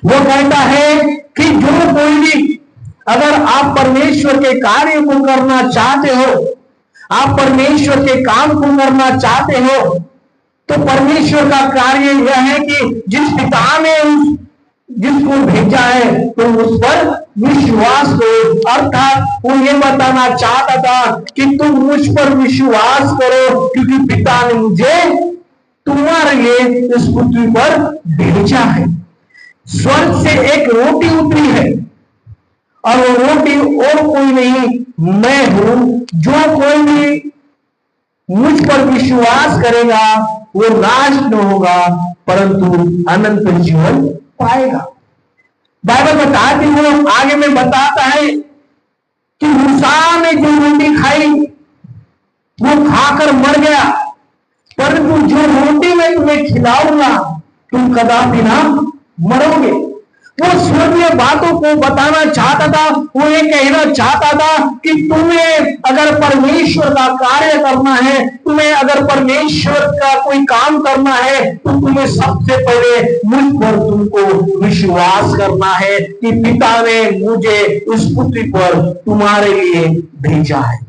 वो कहता है कि जो कोई भी, अगर आप परमेश्वर के कार्य को करना चाहते हो, आप परमेश्वर के काम को करना चाहते हो, तो परमेश्वर का कार्य यह है कि जिस पिता ने जिसको भेजा है तुम उस पर विश्वास करो। अर्थात वो ये बताना चाहता था कि तुम मुझ पर विश्वास करो, क्योंकि पिता ने मुझे तुम्हारे लिए इस पृथ्वी पर भेजा है। स्वर्ग से एक रोटी उतरी है, और वो रोटी और कोई नहीं, मैं हूं। जो कोई भी मुझ पर विश्वास करेगा वो नाश न होगा, परंतु अनंत जीवन पाएगा। बाइबल बताती है, आगे में बताता है कि मूसा ने जो रोटी खाई वो खाकर मर गया, परंतु जो रोटी मैं तुम्हें खिलाऊंगा तुम कदापि ना मरोगे। वो स्वर्गीय बातों को बताना चाहता था। वो ये कहना चाहता था कि तुम्हें अगर परमेश्वर का कार्य करना है, तुम्हें अगर परमेश्वर का कोई काम करना है, तो तुम्हें सबसे पहले मुझ पर तुमको विश्वास करना है कि पिता ने मुझे इस पृथ्वी पर तुम्हारे लिए भेजा है।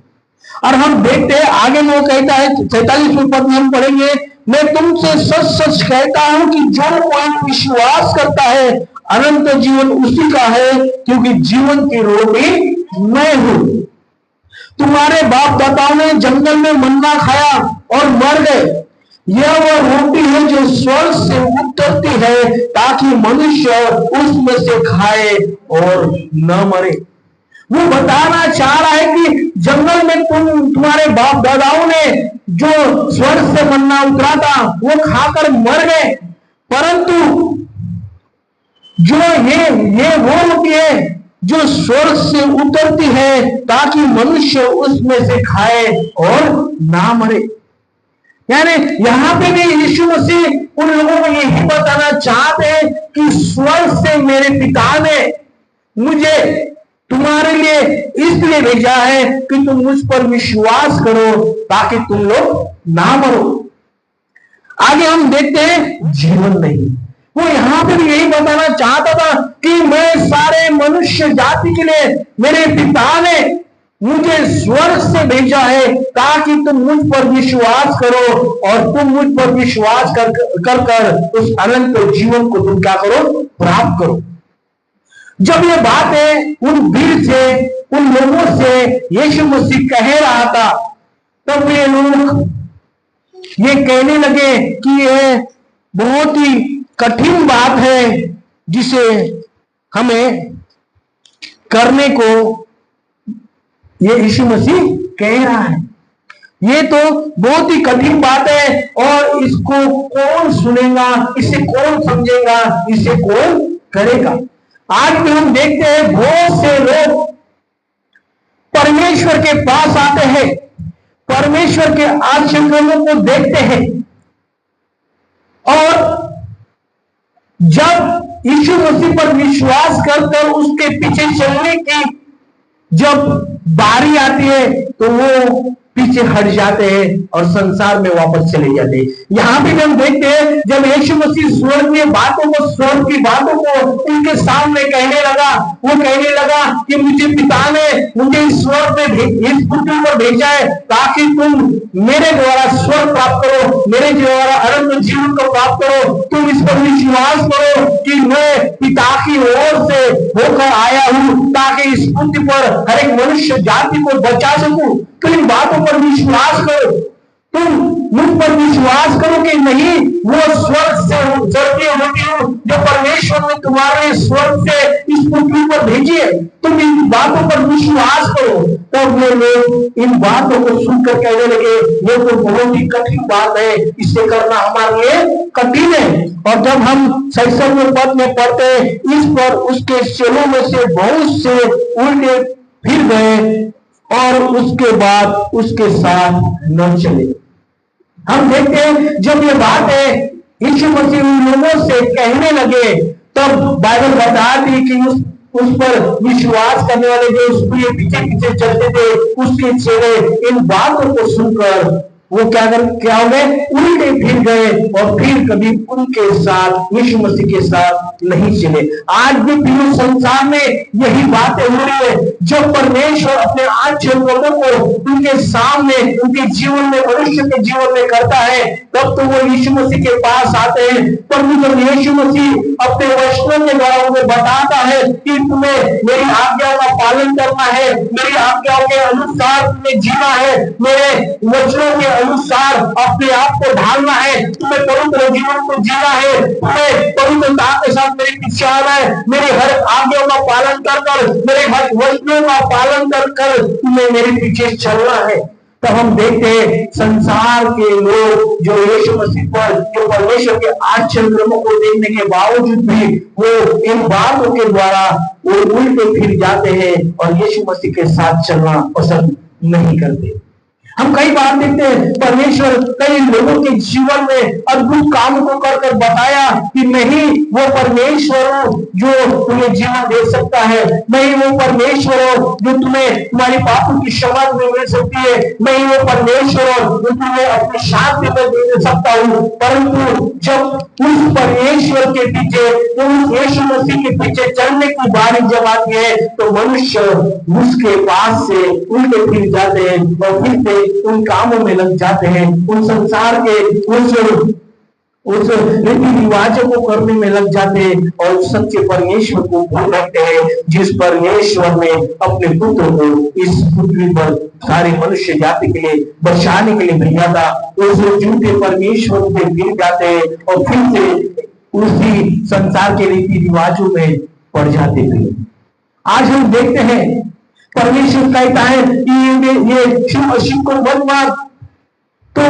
और हम देखते हैं आगे में वो कहता है, 46वें पद में हम पढ़ेंगे, मैं तुमसे सच सच कहता हूं कि जो कोई विश्वास करता है अनंत जीवन उसी का है, क्योंकि जीवन की रोटी मैं हूं। तुम्हारे बाप दादाओं ने जंगल में मन्ना खाया और मर गए। यह वह रोटी है जो स्वर्ग से उतरती है, ताकि मनुष्य उसमें से खाए और न मरे। वो बताना चाह रहा है कि जंगल में तुम्हारे बाप दादाओं ने जो स्वर्ग से मन्ना उतरा था वो खाकर मर गए, परंतु जो ये वो रोटी है जो स्वर्ग से उतरती है, ताकि मनुष्य उसमें से खाए और ना मरे। यानी यहां पे भी यीशु मसीह उन लोगों को यही बताना चाहते हैं कि स्वर्ग से मेरे पिता ने मुझे तुम्हारे लिए इसलिए भेजा है कि तुम मुझ पर विश्वास करो, ताकि तुम लोग ना मरो। आगे हम देखते हैं जीवन नहीं। वो यहां पर यही बताना चाहता था कि मैं सारे मनुष्य जाति के लिए मेरे पिता ने मुझे स्वर्ग से भेजा है, ताकि तुम मुझ पर विश्वास करो, और तुम मुझ पर विश्वास कर उस अनंत जीवन को तुम क्या करो, प्राप्त करो। जब ये बातें उन भीड़ से, उन लोगों से यीशु मसीह कह रहा था, तब ये लोग ये कहने लगे कि यह बहुत ही कठिन बात है जिसे हमें करने को ये यीशु मसीह कह रहा है। ये तो बहुत ही कठिन बात है, और इसको कौन सुनेगा, इसे कौन समझेगा, इसे कौन करेगा। आज भी हम देखते हैं बहुत से लोग परमेश्वर के पास आते हैं, परमेश्वर के आचरणों को देखते हैं, और जब यीशु मसीह पर विश्वास करकर उसके पीछे चलने की जब बारी आती है तो वो पीछे हट जाते हैं और संसार में वापस चले जाते हैं। यहाँ भी हम देखते हैं जब यीशु मसीह स्वर्गीय बातों को, स्वर्ग की बातों को उनके सामने कहने लगा, वो कहने लगा कि मुझे पिता ने मुझे इस स्वर्ग में, इस पृथ्वी पर भेजा है, ताकि तुम मेरे द्वारा स्वर्ग प्राप्त करो, मेरे द्वारा अनंत जीवन को प्राप्त करो। तुम इस पर विश्वास करो कि मैं पिता की ओर से होकर आया हूं, ताकि इस पृथ्वी पर हर एक मनुष्य जाति को बचा सकूं। तो इन बातों पर विश्वास करो, तुम मुझ पर विश्वास करो कि नहीं, वो स्वर्ग से स्वर्गीय रोटी जो परमेश्वर ने तुम्हारे लिए स्वर्ग से इस पृथ्वी पर भेजी है, तुम इन बातों पर विश्वास करो। तब वो लोग इन बातों को सुनकर कहने लगे, ये तो बहुत ही कठिन बात है, इसे करना हमारे लिए कठिन है। और जब हम 66वें पद में पढ़ते हैं, इस पर उसके चेलों में से बहुत से उल्टे फिर गए और उसके बाद उसके साथ न चले। हम देखते हैं जब ये बात है यीशु मसीह उन लोगों से कहने लगे, तब बाइबल बताती है कि उस पर विश्वास करने वाले जो उसके पीछे पीछे चलते थे, उसके चेले इन बातों को सुनकर वो क्या हो गए, उल्टे फिर गए और फिर कभी उनके साथ, यीशु मसीह के साथ नहीं चले। आज भी पूरे संसार में यही बातें हो रही है। जब परमेश्वर अपने आच्छे लोगों को उनके सामने, उनके जीवन में, मनुष्य के जीवन में करता है, तब तो वो यीशु मसीह के पास आते हैं। पर जब यीशु मसीह अपने वचनों के द्वारा उन्हें बताता है कि तुम्हें मेरी आज्ञाओं का पालन करना है, मेरी आज्ञाओं के अनुसार तुम्हें जीना है, मेरे वचनों के अनुसार अपने आप को ढालना है, तुम्हें पवित्र जीवन को जीना है, तुम्हें पवित्रता के साथ मेरे पीछे आना है, मेरी हर आज्ञाओं का पालन कर मेरे हर वचनों का पालन कर तुम्हें मेरे पीछे चलना है। तब हम देखते हैं संसार के लोग जो यीशु मसीह पर, जो परमेश्वर के आश्चर्य को देखने के बावजूद भी वो इन बातों के द्वारा वो उल्टे फिर जाते हैं और यीशु मसीह के साथ चलना पसंद नहीं करते। हम कई बार देखते हैं परमेश्वर कई लोगों के जीवन में अद्भुत काम को कर बताया कि मैं ही वो परमेश्वर हूँ जो तुम्हें जीवन दे सकता है, मैं ही वो परमेश्वर हूँ जो तुम्हें तुम्हारी पापों की क्षमा में मिल सकती है, मैं ही वो परमेश्वर हूँ जो तुम्हें अपनी शांति में दे सकता हूँ। परंतु जब उस परमेश्वर के पीछे, उस यीशु मसीह के पीछे चलने की बारी जब आती है तो मनुष्य उसके पास से उल्टे फिर जाते हैं और फिर से उन कामों में लग जाते हैं, उन संसार के उस रीति रिवाजों को करने में लग जाते हैं और सच्चे परमेश्वर को भूल रखते हैं, जिस परमेश्वर ने अपने पुत्र को इस पृथ्वी पर सारे मनुष्य जाति के लिए बचाने के लिए भेजा था। उस झूठे परमेश्वर से गिर जाते हैं और फिर से उसी संसार के रीति रिवाजों में पड़ जाते हैं। आज हम देखते हैं परमेश्वर कहता है कि ये शिव अशिव को मत मार, तो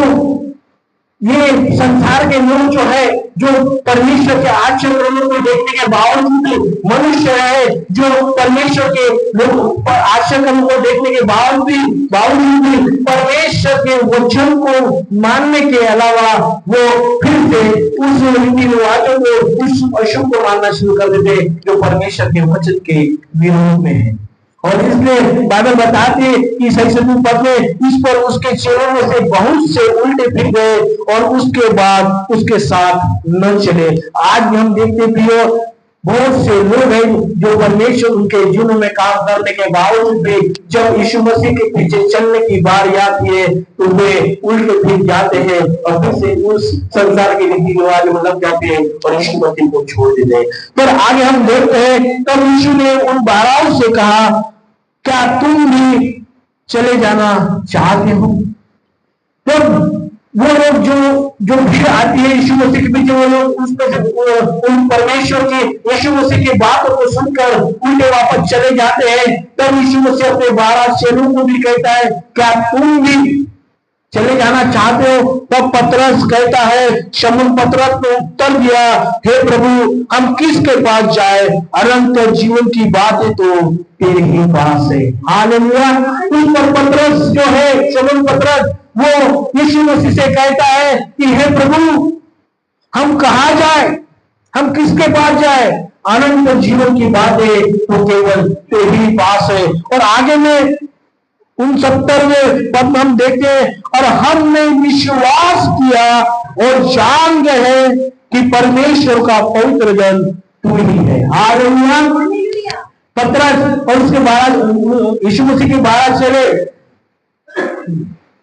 ये संसार के लोग जो है, जो परमेश्वर के आचरणों को देखने के बावजूद मनुष्य है, जो परमेश्वर के लोग आचरणों को देखने के बावजूद परमेश्वर के वचन को मानने के अलावा वो फिर से उस रीति रिवाजों को, उस अशुभ को मानना शुरू कर देते जो परमेश्वर के वचन के विरोध में है। और इसलिए बाइबल बताती है कि 67 पद में इस पर उसके चेलों में से बहुत से उल्टे फिर गए और उसके बाद उसके साथ न चले। आज भी हम देखते प्रियो, बहुत से लोग हैं जो परमेश्वर उनके जीवन में काम करने के बावजूद भी जब यीशु मसीह के पीछे चलने की बारी आती है तो वे उल्टे फिर जाते हैं और फिर से उस संसार के रीति रिवाज में लग जाते हैं और यीशु मसीह को छोड़ देते हैं। पर आगे हम देखते हैं तब यीशु ने उन 12 से कहा, क्या तुम भी चले जाना चाहते हो? तब वो लोग जो भीड़ आती है यीशु मसीह के पीछे, वो लोग उन परमेश्वर की, यीशु मसीह की बातों को सुनकर उल्टे वापस चले जाते हैं। तब यीशु मसीह अपने 12 चेलों को भी कहता है, क्या तुम भी चले जाना चाहते हो? तब पतरस कहता है, शमून पतरस ने उत्तर दिया, हे प्रभु, हम किसके पास जाए? अनंत जीवन की बातें तो तेरे ही पास है। हालेलुया। उस पर पतरस जो है, शमून पतरस, वो यीशु मसीह से कहता है कि हे प्रभु, हम कहाँ जाए, हम किसके पास जाए? अनंत जीवन की बातें तो केवल तेरे ही पास है। और आगे में 69वें पद में हम देखते हैं, और हमने विश्वास किया और जान गए हैं कि परमेश्वर का पवित्र जन तू ही है। हालेलुया। पतरस और उसके 12 यीशु मसीह के 12 चेले,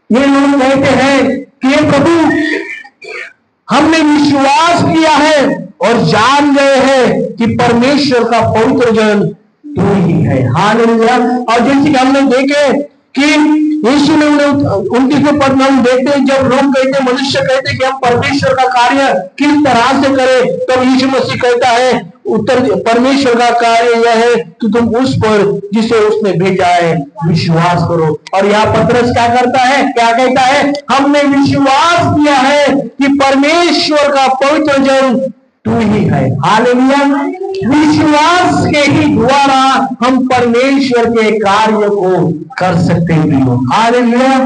ये लोग कहते हैं कि हे प्रभु, हमने विश्वास किया है और जान गए हैं कि परमेश्वर का पवित्र जन तू ही है। हालेलुया। और जैसे कि हमने देखे कि यीशु ने उनके पद में हम देखते हैं, जब लोग कहते, मनुष्य कहते कि हम परमेश्वर का कार्य किस तरह से करें, तो यीशु मसीह कहता है, उत्तर, परमेश्वर का कार्य यह है कि तुम उस पर जिसे उसने भेजा है विश्वास करो। और यहाँ पतरस क्या करता है, क्या कहता है? हमने विश्वास किया है कि परमेश्वर का पवित्र जन तू ही है। हालेलुया। विश्वास के ही द्वारा हम परमेश्वर के कार्य को कर सकते हैं। हालेलुया।